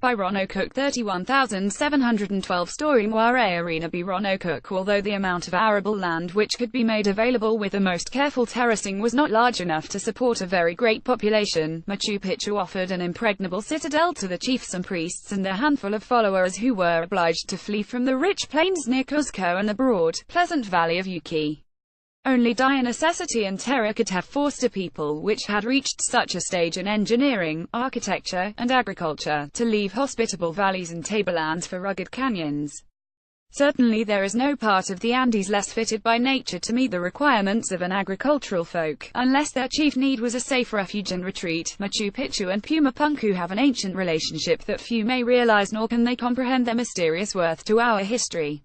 By Roanoke, 31,712-story Moiré Arenaby Roanoke. Although the amount of arable land which could be made available with the most careful terracing was not large enough to support a very great population, Machu Picchu offered an impregnable citadel to the chiefs and priests and their handful of followers who were obliged to flee from the rich plains near Cuzco and the broad, pleasant valley of Yuki. Only dire necessity and terror could have forced a people which had reached such a stage in engineering, architecture, and agriculture, to leave hospitable valleys and tablelands for rugged canyons. Certainly there is no part of the Andes less fitted by nature to meet the requirements of an agricultural folk, unless their chief need was a safe refuge and retreat. Machu Picchu and Pumapunku have an ancient relationship that few may realize, nor can they comprehend their mysterious worth to our history.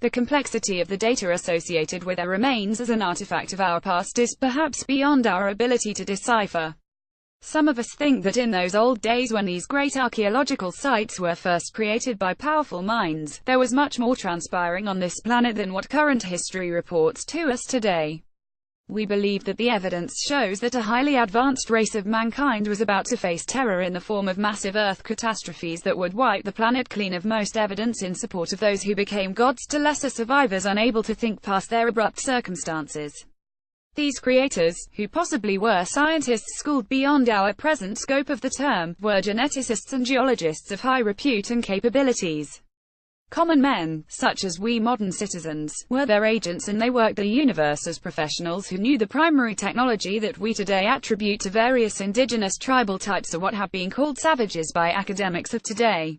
The complexity of the data associated with their remains as an artifact of our past is perhaps beyond our ability to decipher. Some of us think that in those old days when these great archaeological sites were first created by powerful minds, there was much more transpiring on this planet than what current history reports to us today. We believe that the evidence shows that a highly advanced race of mankind was about to face terror in the form of massive Earth catastrophes that would wipe the planet clean of most evidence in support of those who became gods to lesser survivors unable to think past their abrupt circumstances. These creators, who possibly were scientists schooled beyond our present scope of the term, were geneticists and geologists of high repute and capabilities. Common men, such as we modern citizens, were their agents, and they worked the universe as professionals who knew the primary technology that we today attribute to various indigenous tribal types, or what have been called savages by academics of today.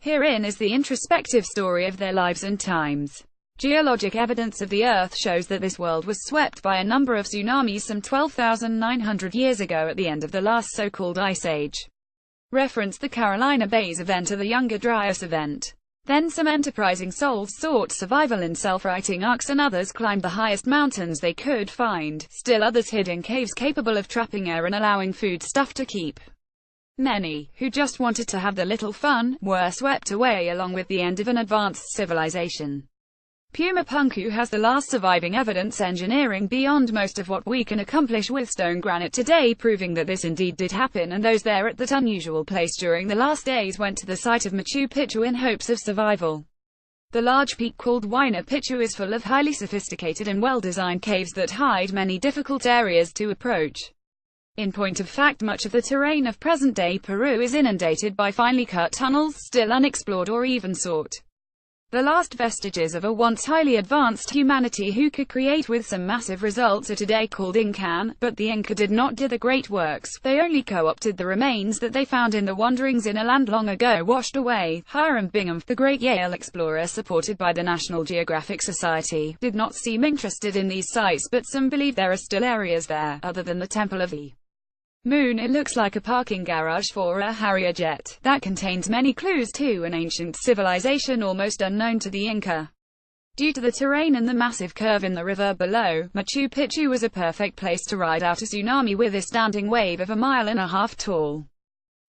Herein is the introspective story of their lives and times. Geologic evidence of the Earth shows that this world was swept by a number of tsunamis some 12,900 years ago at the end of the last so-called Ice Age. Reference the Carolina Bays event or the Younger Dryas event. Then some enterprising souls sought survival in self-righting arks, and others climbed the highest mountains they could find. Still others hid in caves capable of trapping air and allowing food stuff to keep. Many, who just wanted to have the little fun, were swept away along with the end of an advanced civilization. Pumapunku has the last surviving evidence engineering beyond most of what we can accomplish with stone granite today, proving that this indeed did happen, and those there at that unusual place during the last days went to the site of Machu Picchu in hopes of survival. The large peak called Huayna Picchu is full of highly sophisticated and well-designed caves that hide many difficult areas to approach. In point of fact, much of the terrain of present-day Peru is inundated by finely cut tunnels still unexplored or even sought. The last vestiges of a once highly advanced humanity who could create with some massive results are today called Incan, but the Inca did not do the great works, they only co-opted the remains that they found in the wanderings in a land long ago washed away. Hiram Bingham, the great Yale explorer supported by the National Geographic Society, did not seem interested in these sites, but some believe there are still areas there, other than the Temple of the Moon. It looks like a parking garage for a Harrier jet, that contains many clues to an ancient civilization almost unknown to the Inca. Due to the terrain and the massive curve in the river below, Machu Picchu was a perfect place to ride out a tsunami with a standing wave of 1.5 miles tall.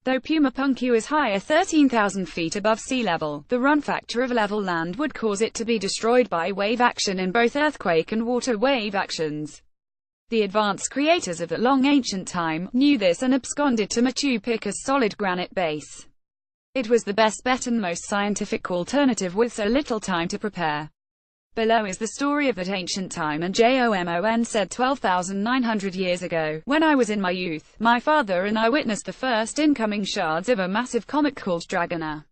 Though Pumapunku is higher 13,000 feet above sea level, the run factor of level land would cause it to be destroyed by wave action in both earthquake and water wave actions. The advanced creators of that long ancient time knew this and absconded to Machu Picchu's solid granite base. It was the best bet and most scientific alternative with so little time to prepare. Below is the story of that ancient time, and Jomon said 12,900 years ago, when I was in my youth, my father and I witnessed the first incoming shards of a massive comet called Dragona.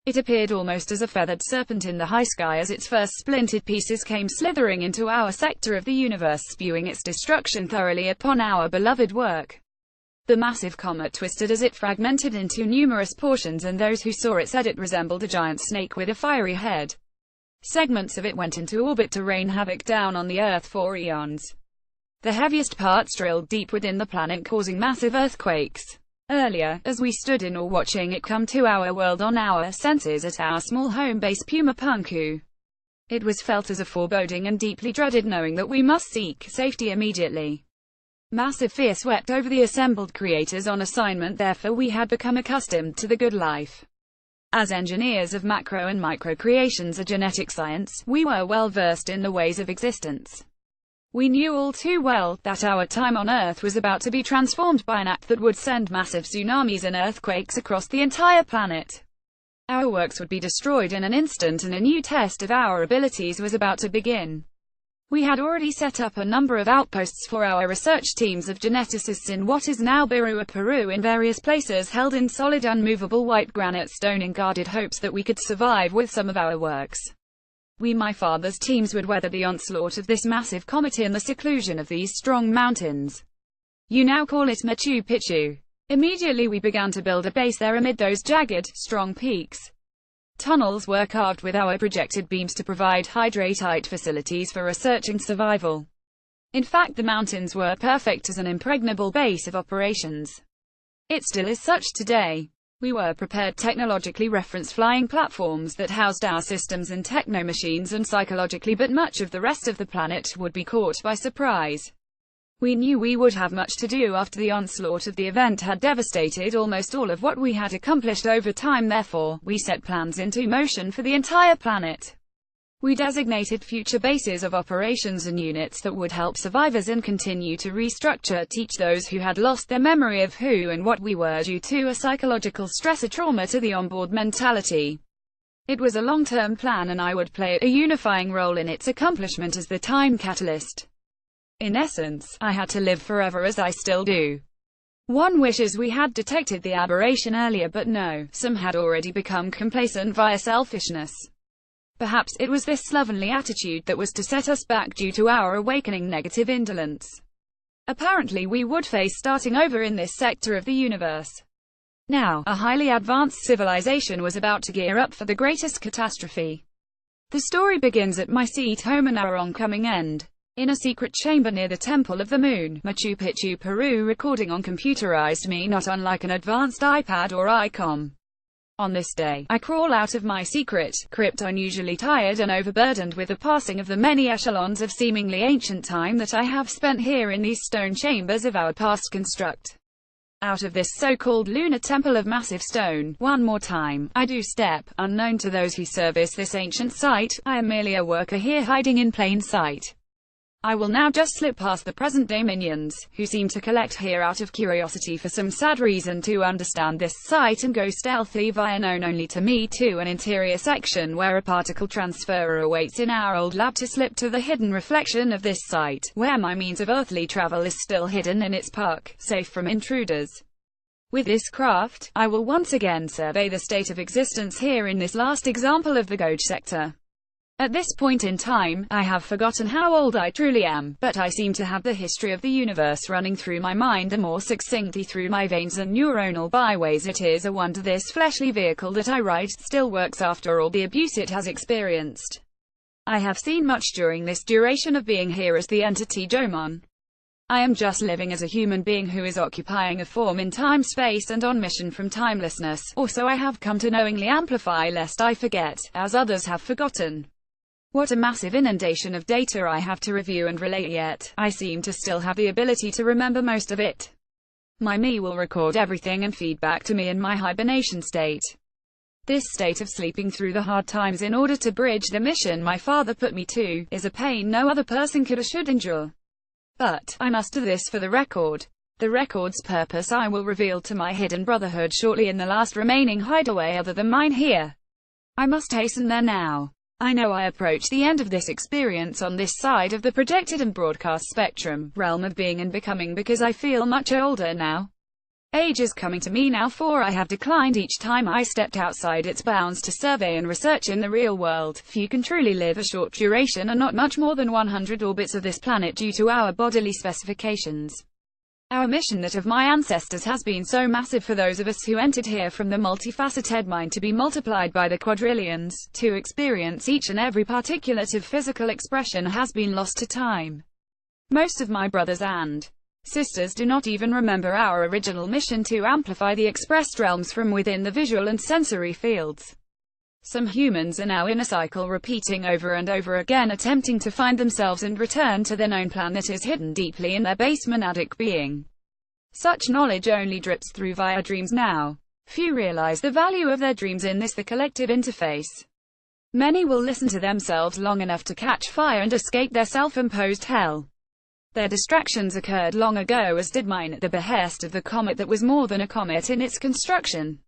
It appeared almost as a feathered serpent in the high sky as its first splintered pieces came slithering into our sector of the universe, spewing its destruction thoroughly upon our beloved work. The massive comet twisted as it fragmented into numerous portions, and those who saw it said it resembled a giant snake with a fiery head. Segments of it went into orbit to rain havoc down on the Earth for eons. The heaviest parts drilled deep within the planet, causing massive earthquakes. Earlier, as we stood in awe watching it come to our world on our senses at our small home base Pumapunku, it was felt as a foreboding and deeply dreaded, knowing that we must seek safety immediately. Massive fear swept over the assembled creators on assignment, therefore we had become accustomed to the good life. As engineers of macro and micro creations, a genetic science, we were well versed in the ways of existence. We knew all too well that our time on Earth was about to be transformed by an act that would send massive tsunamis and earthquakes across the entire planet. Our works would be destroyed in an instant, and a new test of our abilities was about to begin. We had already set up a number of outposts for our research teams of geneticists in what is now Birua, Peru, in various places held in solid unmovable white granite stone in guarded hopes that we could survive with some of our works. My father's teams would weather the onslaught of this massive comet in the seclusion of these strong mountains. You now call it Machu Picchu. Immediately we began to build a base there amid those jagged, strong peaks. Tunnels were carved with our projected beams to provide hydratite facilities for research and survival. In fact, the mountains were perfect as an impregnable base of operations. It still is such today. We were prepared technologically referenced flying platforms that housed our systems and techno-machines, and psychologically, but much of the rest of the planet would be caught by surprise. We knew we would have much to do after the onslaught of the event had devastated almost all of what we had accomplished over time. Therefore, we set plans into motion for the entire planet. We designated future bases of operations and units that would help survivors and continue to restructure, teach those who had lost their memory of who and what we were due to a psychological stress or trauma to the onboard mentality. It was a long-term plan, and I would play a unifying role in its accomplishment as the time catalyst. In essence, I had to live forever, as I still do. One wishes we had detected the aberration earlier, but no, some had already become complacent via selfishness. Perhaps it was this slovenly attitude that was to set us back due to our awakening negative indolence. Apparently we would face starting over in this sector of the universe. Now, a highly advanced civilization was about to gear up for the greatest catastrophe. The story begins at my seat home and our oncoming end. In a secret chamber near the Temple of the Moon, Machu Picchu, Peru, recording on computerized me, not unlike an advanced iPad or ICOM. On this day, I crawl out of my secret crypt, unusually tired and overburdened with the passing of the many echelons of seemingly ancient time that I have spent here in these stone chambers of our past construct. Out of this so-called lunar temple of massive stone, one more time, I do step, unknown to those who service this ancient site. I am merely a worker here hiding in plain sight. I will now just slip past the present-day minions, who seem to collect here out of curiosity for some sad reason to understand this site, and go stealthy via known only to me to an interior section where a particle transfer awaits in our old lab to slip to the hidden reflection of this site, where my means of earthly travel is still hidden in its park, safe from intruders. With this craft, I will once again survey the state of existence here in this last example of the Gauge sector. At this point in time, I have forgotten how old I truly am, but I seem to have the history of the universe running through my mind and more succinctly through my veins and neuronal byways. It is a wonder this fleshly vehicle that I ride still works after all the abuse it has experienced. I have seen much during this duration of being here as the entity Jomon. I am just living as a human being who is occupying a form in time-space and on mission from timelessness, or so I have come to knowingly amplify lest I forget, as others have forgotten. What a massive inundation of data I have to review and relate, yet I seem to still have the ability to remember most of it. My me will record everything and feed back to me in my hibernation state. This state of sleeping through the hard times in order to bridge the mission my father put me to, is a pain no other person could or should endure. But I must do this for the record. The record's purpose I will reveal to my hidden brotherhood shortly in the last remaining hideaway other than mine here. I must hasten there now. I know I approach the end of this experience on this side of the projected and broadcast spectrum, realm of being and becoming, because I feel much older now. Age is coming to me now, for I have declined each time I stepped outside its bounds to survey and research in the real world. Few can truly live a short duration and not much more than 100 orbits of this planet due to our bodily specifications. Our mission, that of my ancestors, has been so massive for those of us who entered here from the multifaceted mind to be multiplied by the quadrillions, to experience each and every particulate of physical expression has been lost to time. Most of my brothers and sisters do not even remember our original mission to amplify the expressed realms from within the visual and sensory fields. Some humans are now in a cycle repeating over and over again, attempting to find themselves and return to their known plan that is hidden deeply in their base monadic being. Such knowledge only drips through via dreams now. Few realize the value of their dreams in this, the collective interface. Many will listen to themselves long enough to catch fire and escape their self-imposed hell. Their distractions occurred long ago, as did mine, at the behest of the comet that was more than a comet in its construction.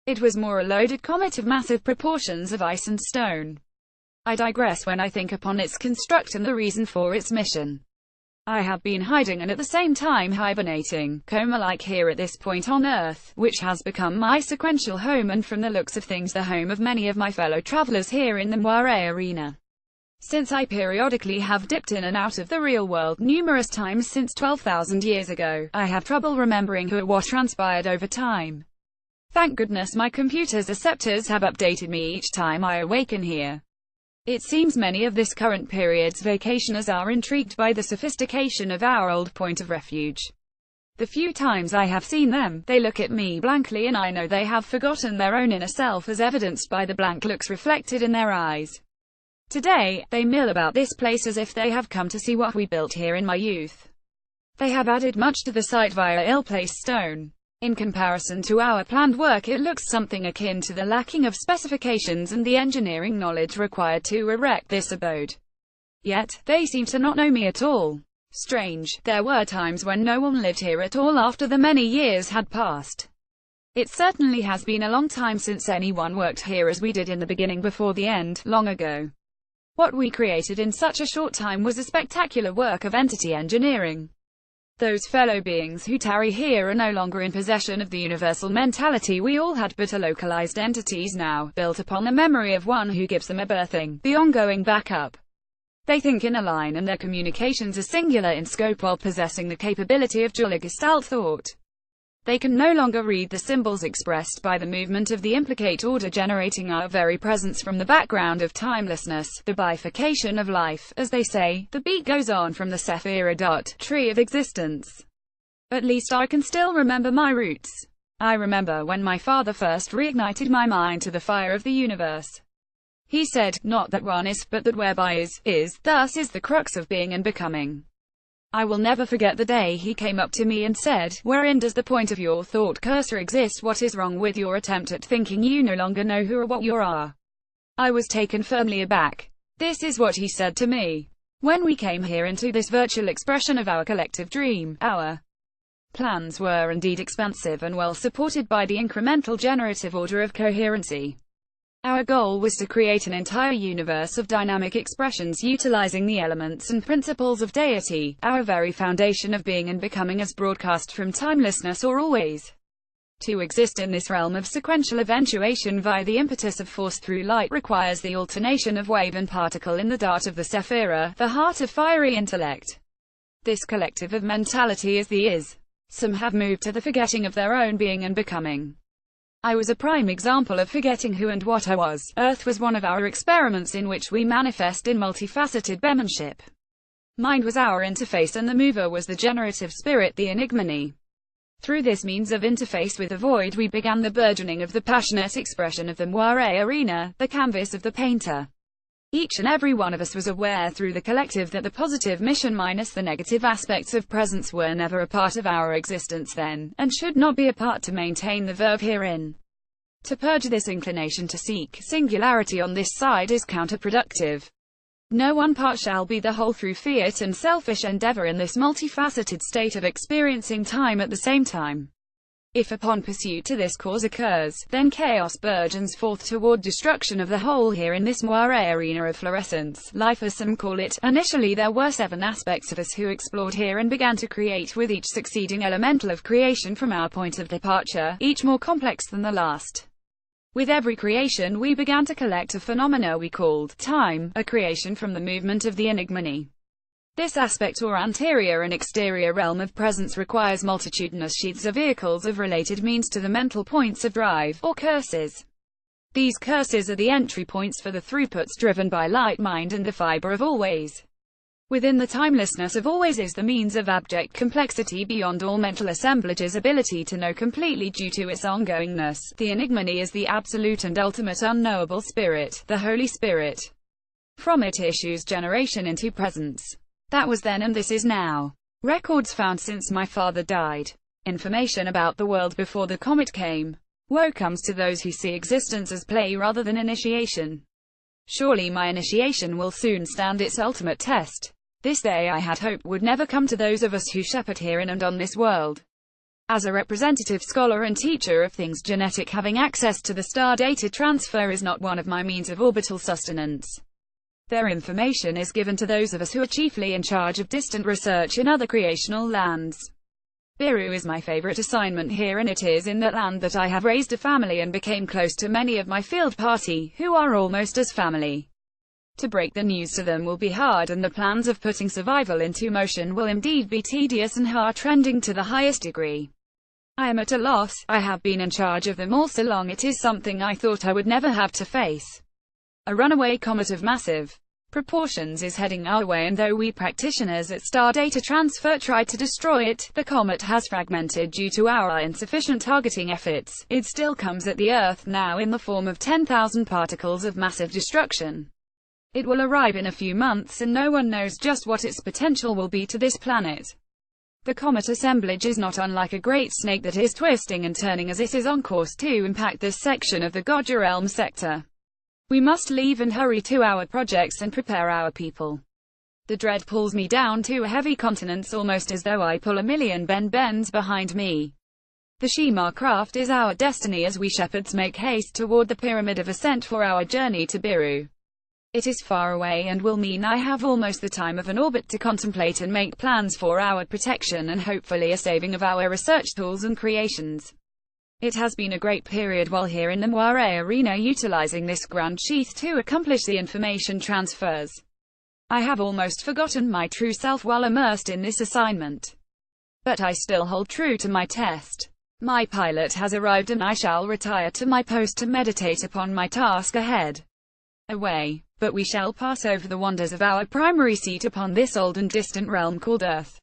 It was more a loaded comet of massive proportions of ice and stone. I digress when I think upon its construct and the reason for its mission. I have been hiding and at the same time hibernating, coma-like here at this point on Earth, which has become my sequential home and from the looks of things the home of many of my fellow travelers here in the Moiré arena. Since I periodically have dipped in and out of the real world numerous times since 12,000 years ago, I have trouble remembering who or what transpired over time. Thank goodness my computer's receptors have updated me each time I awaken here. It seems many of this current period's vacationers are intrigued by the sophistication of our old point of refuge. The few times I have seen them, they look at me blankly and I know they have forgotten their own inner self, as evidenced by the blank looks reflected in their eyes. Today, they mill about this place as if they have come to see what we built here in my youth. They have added much to the site via ill-placed stone. In comparison to our planned work, it looks something akin to the lacking of specifications and the engineering knowledge required to erect this abode. Yet, they seem to not know me at all. Strange, there were times when no one lived here at all after the many years had passed. It certainly has been a long time since anyone worked here as we did in the beginning before the end, long ago. What we created in such a short time was a spectacular work of entity engineering. Those fellow beings who tarry here are no longer in possession of the universal mentality we all had, but are localized entities now, built upon the memory of one who gives them a birthing, the ongoing backup. They think in a line and their communications are singular in scope while possessing the capability of dual gestalt thought. They can no longer read the symbols expressed by the movement of the implicate order, generating our very presence from the background of timelessness, the bifurcation of life, as they say. The beat goes on from the Sephira. Tree of existence. At least I can still remember my roots. I remember when my father first reignited my mind to the fire of the universe. He said, not that one is, but that whereby is, thus is the crux of being and becoming. I will never forget the day he came up to me and said, wherein does the point of your thought cursor exist? What is wrong with your attempt at thinking you no longer know who or what you are? I was taken firmly aback. This is what he said to me. When we came here into this virtual expression of our collective dream, our plans were indeed expansive and well supported by the incremental generative order of coherency. Our goal was to create an entire universe of dynamic expressions utilizing the elements and principles of deity, our very foundation of being and becoming as broadcast from timelessness or always. To exist in this realm of sequential eventuation via the impetus of force through light requires the alternation of wave and particle in the dart of the Sephira, the heart of fiery intellect. This collective of mentality is the is. Some have moved to the forgetting of their own being and becoming. I was a prime example of forgetting who and what I was. Earth was one of our experiments in which we manifest in multifaceted bemanship. Mind was our interface and the mover was the generative spirit, the enigmany. Through this means of interface with the void we began the burgeoning of the passionate expression of the Moiré arena, the canvas of the painter. Each and every one of us was aware through the collective that the positive mission minus the negative aspects of presence were never a part of our existence then, and should not be a part to maintain the verve herein. To purge this inclination to seek singularity on this side is counterproductive. No one part shall be the whole through fiat and selfish endeavor in this multifaceted state of experiencing time at the same time. If upon pursuit to this cause occurs, then chaos burgeons forth toward destruction of the whole here in this Moiré arena of fluorescence, life as some call it. Initially there were 7 aspects of us who explored here and began to create with each succeeding elemental of creation from our point of departure, each more complex than the last. With every creation we began to collect a phenomena we called time, a creation from the movement of the enigmany. This aspect or anterior and exterior realm of presence requires multitudinous sheaths of vehicles of related means to the mental points of drive, or curses. These curses are the entry points for the throughputs driven by light mind and the fiber of always. Within the timelessness of always is the means of abject complexity beyond all mental assemblage's ability to know completely due to its ongoingness. The enigmany is the absolute and ultimate unknowable spirit, the Holy Spirit. From it issues generation into presence. That was then and this is now. Records found since my father died. Information about the world before the comet came. Woe comes to those who see existence as play rather than initiation. Surely my initiation will soon stand its ultimate test. This day I had hoped would never come to those of us who shepherd here in and on this world. As a representative scholar and teacher of things genetic, having access to the star data transfer is not one of my means of orbital sustenance. Their information is given to those of us who are chiefly in charge of distant research in other creational lands. Biru is my favorite assignment here, and it is in that land that I have raised a family and became close to many of my field party, who are almost as family. To break the news to them will be hard, and the plans of putting survival into motion will indeed be tedious and heart-rending to the highest degree. I am at a loss. I have been in charge of them all so long, it is something I thought I would never have to face. A runaway comet of massive proportions is heading our way, and though we practitioners at Star Data Transfer tried to destroy it, the comet has fragmented due to our insufficient targeting efforts. It still comes at the Earth now in the form of 10,000 particles of massive destruction. It will arrive in a few months, and no one knows just what its potential will be to this planet. The comet assemblage is not unlike a great snake that is twisting and turning as it is on course to impact this section of the Godja Realm sector. We must leave and hurry to our projects and prepare our people. The dread pulls me down to a heavy continence, almost as though I pull a million bens behind me. The Shimar craft is our destiny as we shepherds make haste toward the pyramid of ascent for our journey to Biru. It is far away and will mean I have almost the time of an orbit to contemplate and make plans for our protection and hopefully a saving of our research tools and creations. It has been a great period while here in the Moiré arena, utilizing this grand sheath to accomplish the information transfers. I have almost forgotten my true self while immersed in this assignment. But I still hold true to my test. My pilot has arrived and I shall retire to my post to meditate upon my task ahead. Away. But we shall pass over the wonders of our primary seat upon this old and distant realm called Earth.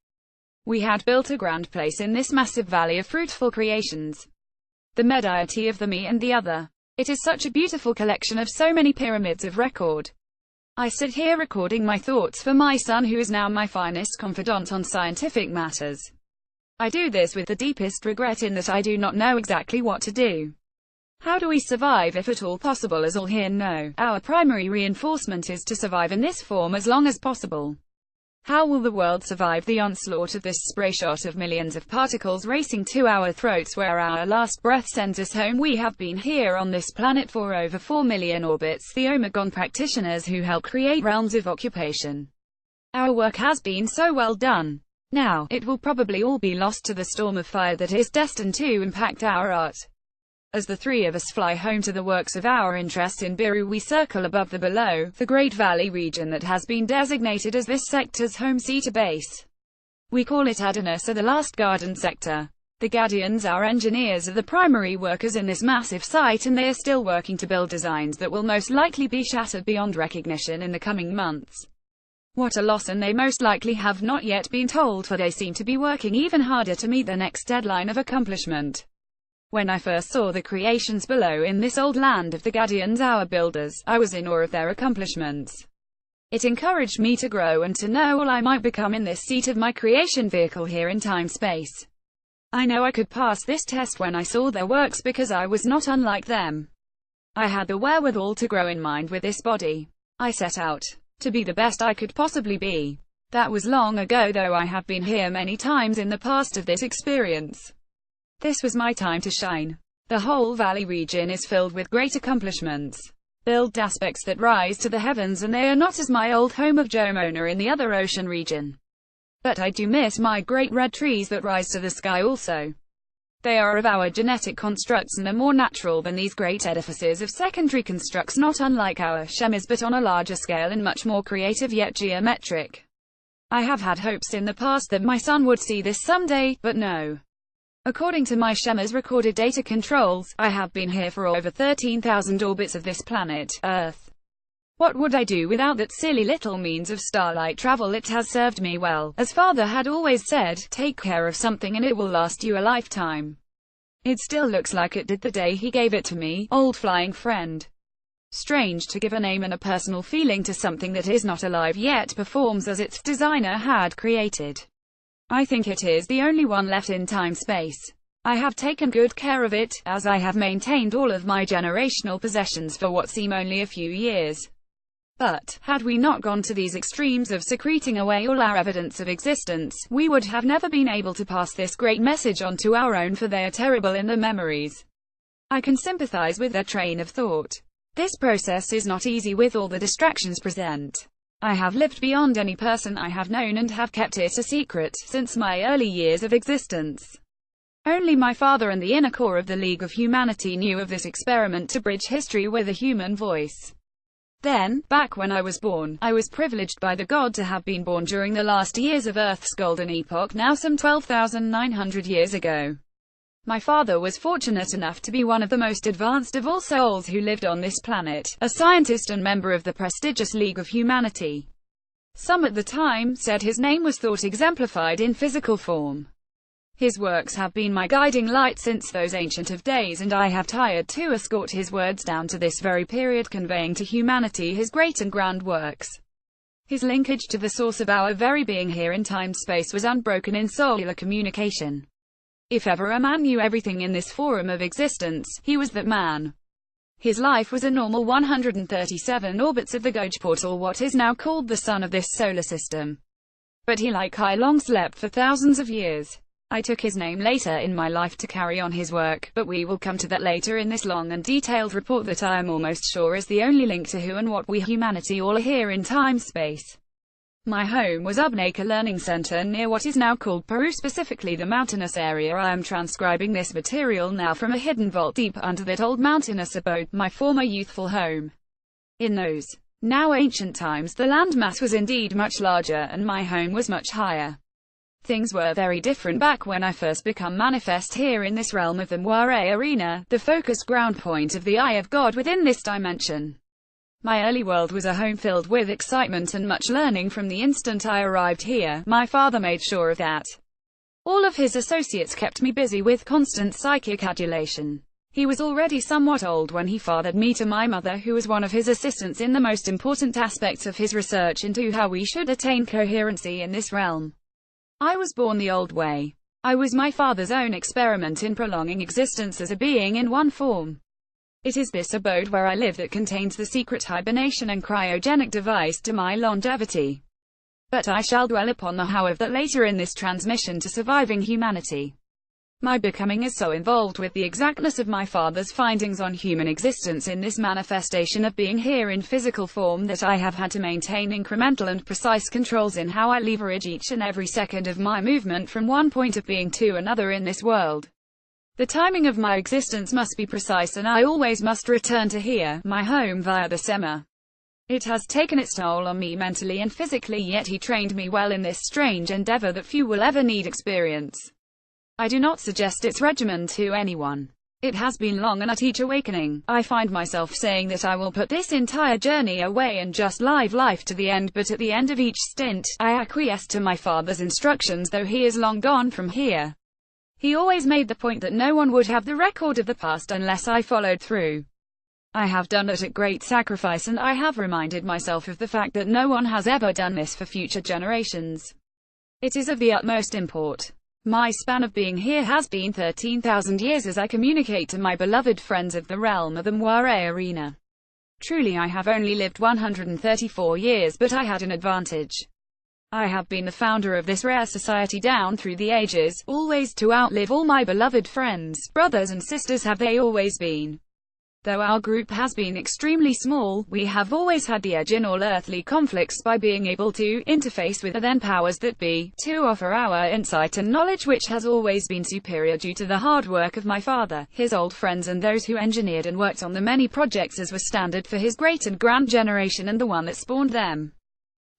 We had built a grand place in this massive valley of fruitful creations. The mediety of the me and the other. It is such a beautiful collection of so many pyramids of record. I sit here recording my thoughts for my son, who is now my finest confidant on scientific matters. I do this with the deepest regret in that I do not know exactly what to do. How do we survive if at all possible? As all here know, our primary reinforcement is to survive in this form as long as possible. How will the world survive the onslaught of this spray shot of millions of particles racing to our throats where our last breath sends us home? We have been here on this planet for over 4 million orbits, the Omegon practitioners who help create realms of occupation. Our work has been so well done. Now, it will probably all be lost to the storm of fire that is destined to impact our art. As the three of us fly home to the works of our interest in Biru, we circle above the below, the Great Valley region that has been designated as this sector's home seat or base. We call it Arenaby, the last garden sector. The Guardians, our engineers, are the primary workers in this massive site, and they are still working to build designs that will most likely be shattered beyond recognition in the coming months. What a loss, and they most likely have not yet been told, for they seem to be working even harder to meet the next deadline of accomplishment. When I first saw the creations below in this old land of the Guardians, our builders, I was in awe of their accomplishments. It encouraged me to grow and to know all I might become in this seat of my creation vehicle here in time-space. I know I could pass this test when I saw their works because I was not unlike them. I had the wherewithal to grow in mind with this body. I set out to be the best I could possibly be. That was long ago, though I have been here many times in the past of this experience. This was my time to shine. The whole valley region is filled with great accomplishments. Built aspects that rise to the heavens, and they are not as my old home of Jomona in the other ocean region. But I do miss my great red trees that rise to the sky also. They are of our genetic constructs and are more natural than these great edifices of secondary constructs, not unlike our shemis, but on a larger scale and much more creative yet geometric. I have had hopes in the past that my son would see this someday, but no. According to my Shema's recorded data controls, I have been here for over 13,000 orbits of this planet, Earth. What would I do without that silly little means of starlight travel? It has served me well. As father had always said, take care of something and it will last you a lifetime. It still looks like it did the day he gave it to me, old flying friend. Strange to give a name and a personal feeling to something that is not alive yet performs as its designer had created. I think it is the only one left in time-space. I have taken good care of it, as I have maintained all of my generational possessions for what seem only a few years. But, had we not gone to these extremes of secreting away all our evidence of existence, we would have never been able to pass this great message on to our own, for they are terrible in their memories. I can sympathize with their train of thought. This process is not easy with all the distractions present. I have lived beyond any person I have known and have kept it a secret since my early years of existence. Only my father and the inner core of the League of Humanity knew of this experiment to bridge history with a human voice. Then, back when I was born, I was privileged by the God to have been born during the last years of Earth's golden epoch, now some 12,900 years ago. My father was fortunate enough to be one of the most advanced of all souls who lived on this planet, a scientist and member of the prestigious League of Humanity. Some at the time said his name was thought exemplified in physical form. His works have been my guiding light since those ancient of days, and I have tried to escort his words down to this very period, conveying to humanity his great and grand works. His linkage to the source of our very being here in time-space was unbroken in cellular communication. If ever a man knew everything in this forum of existence, he was that man. His life was a normal 137 orbits of the Gauge portal, what is now called the sun of this solar system. But he, like I, long slept for thousands of years. I took his name later in my life to carry on his work, but we will come to that later in this long and detailed report that I am almost sure is the only link to who and what we humanity all are here in time-space. My home was Ubnaka Learning Center near what is now called Peru, specifically the mountainous area. I am transcribing this material now from a hidden vault deep under that old mountainous abode, my former youthful home. In those now ancient times, the landmass was indeed much larger, and my home was much higher. Things were very different back when I first become manifest here in this realm of the Moiré arena, the focused ground point of the eye of God within this dimension. My early world was a home filled with excitement and much learning. From the instant I arrived here, my father made sure of that. All of his associates kept me busy with constant psychic adulation. He was already somewhat old when he fathered me to my mother, who was one of his assistants in the most important aspects of his research into how we should attain coherency in this realm. I was born the old way. I was my father's own experiment in prolonging existence as a being in one form. It is this abode where I live that contains the secret hibernation and cryogenic device to my longevity. But I shall dwell upon the how of that later in this transmission to surviving humanity. My becoming is so involved with the exactness of my father's findings on human existence in this manifestation of being here in physical form that I have had to maintain incremental and precise controls in how I leverage each and every second of my movement from one point of being to another in this world. The timing of my existence must be precise, and I always must return to here, my home, via the Sema. It has taken its toll on me mentally and physically, yet he trained me well in this strange endeavor that few will ever need experience. I do not suggest its regimen to anyone. It has been long, and at each awakening, I find myself saying that I will put this entire journey away and just live life to the end, but at the end of each stint, I acquiesce to my father's instructions, though he is long gone from here. He always made the point that no one would have the record of the past unless I followed through. I have done it at great sacrifice, and I have reminded myself of the fact that no one has ever done this for future generations. It is of the utmost import. My span of being here has been 13,000 years as I communicate to my beloved friends of the realm of the Moiré arena. Truly I have only lived 134 years, but I had an advantage. I have been the founder of this rare society down through the ages, always to outlive all my beloved friends, brothers and sisters have they always been. Though our group has been extremely small, we have always had the edge in all earthly conflicts by being able to interface with the then powers that be, to offer our insight and knowledge, which has always been superior due to the hard work of my father, his old friends, and those who engineered and worked on the many projects as was standard for his great and grand generation and the one that spawned them.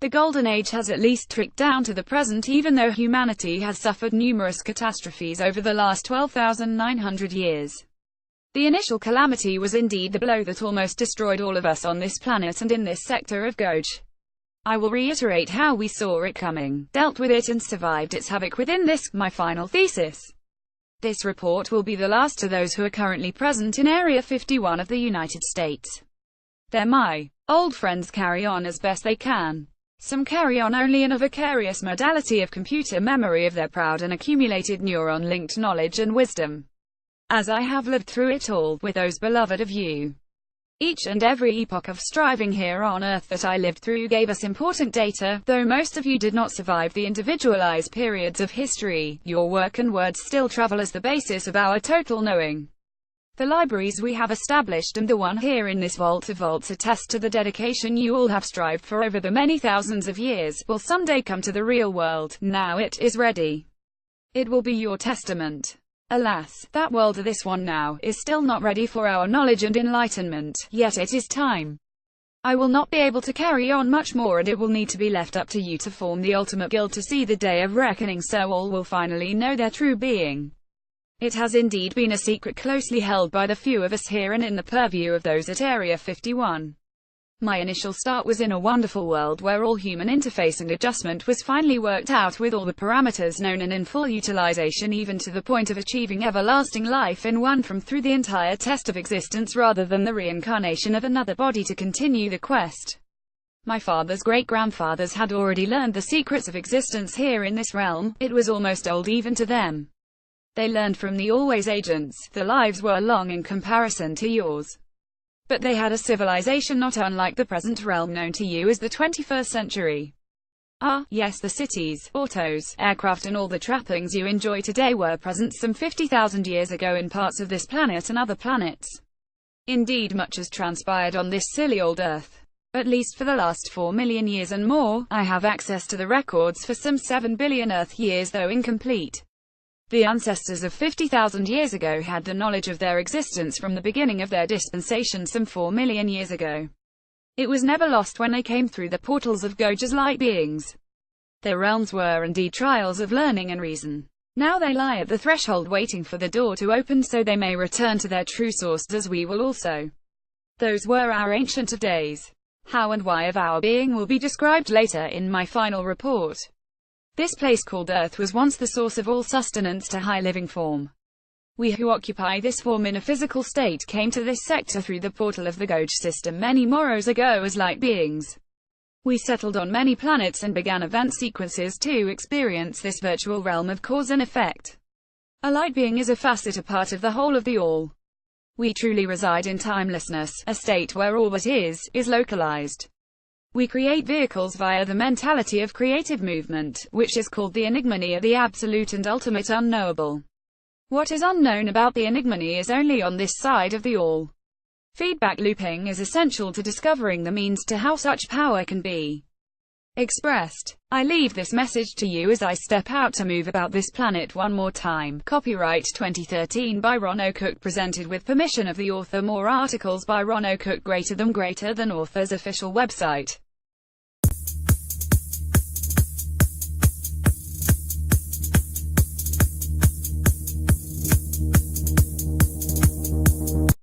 The Golden Age has at least tricked down to the present, even though humanity has suffered numerous catastrophes over the last 12,900 years. The initial calamity was indeed the blow that almost destroyed all of us on this planet and in this sector of Gauge. I will reiterate how we saw it coming, dealt with it and survived its havoc within this, my final thesis. This report will be the last to those who are currently present in Area 51 of the United States. They're my old friends, carry on as best they can. Some carry on only in a vicarious modality of computer memory of their proud and accumulated neuron-linked knowledge and wisdom. As I have lived through it all, with those beloved of you. Each and every epoch of striving here on Earth that I lived through gave us important data. Though most of you did not survive the individualized periods of history, your work and words still travel as the basis of our total knowing. The libraries we have established and the one here in this vault of vaults attest to the dedication you all have strived for over the many thousands of years, will someday come to the real world. Now it is ready. It will be your testament. Alas, that world, this one now, is still not ready for our knowledge and enlightenment, yet it is time. I will not be able to carry on much more, and it will need to be left up to you to form the ultimate guild to see the day of reckoning, so all will finally know their true being. It has indeed been a secret closely held by the few of us here and in the purview of those at Area 51. My initial start was in a wonderful world where all human interface and adjustment was finally worked out with all the parameters known and in full utilization, even to the point of achieving everlasting life in one from through the entire test of existence rather than the reincarnation of another body to continue the quest. My father's great-grandfathers had already learned the secrets of existence here in this realm. It was almost old even to them. They learned from the always agents. Their lives were long in comparison to yours. But they had a civilization not unlike the present realm known to you as the 21st century. Ah, yes, the cities, autos, aircraft and all the trappings you enjoy today were present some 50,000 years ago in parts of this planet and other planets. Indeed, much has transpired on this silly old Earth. At least for the last 4 million years and more. I have access to the records for some 7 billion Earth years, though incomplete. The ancestors of 50,000 years ago had the knowledge of their existence from the beginning of their dispensation some 4 million years ago. It was never lost when they came through the portals of Goja's light beings. Their realms were indeed trials of learning and reason. Now they lie at the threshold waiting for the door to open so they may return to their true source, as we will also. Those were our ancient of days. How and why of our being will be described later in my final report. This place called Earth was once the source of all sustenance to high living form. We who occupy this form in a physical state came to this sector through the portal of the Goj system many moros ago as light beings. We settled on many planets and began event sequences to experience this virtual realm of cause and effect. A light being is a facet, a part of the whole of the all. We truly reside in timelessness, a state where all that is localized. We create vehicles via the mentality of creative movement, which is called the enigmania, the absolute and ultimate unknowable. What is unknown about the enigmania is only on this side of the all. Feedback looping is essential to discovering the means to how such power can be expressed. I leave this message to you as I step out to move about this planet one more time. Copyright 2013 by Ron O'Cook, presented with permission of the author. More articles by Ron O'Cook, greater than author's official website.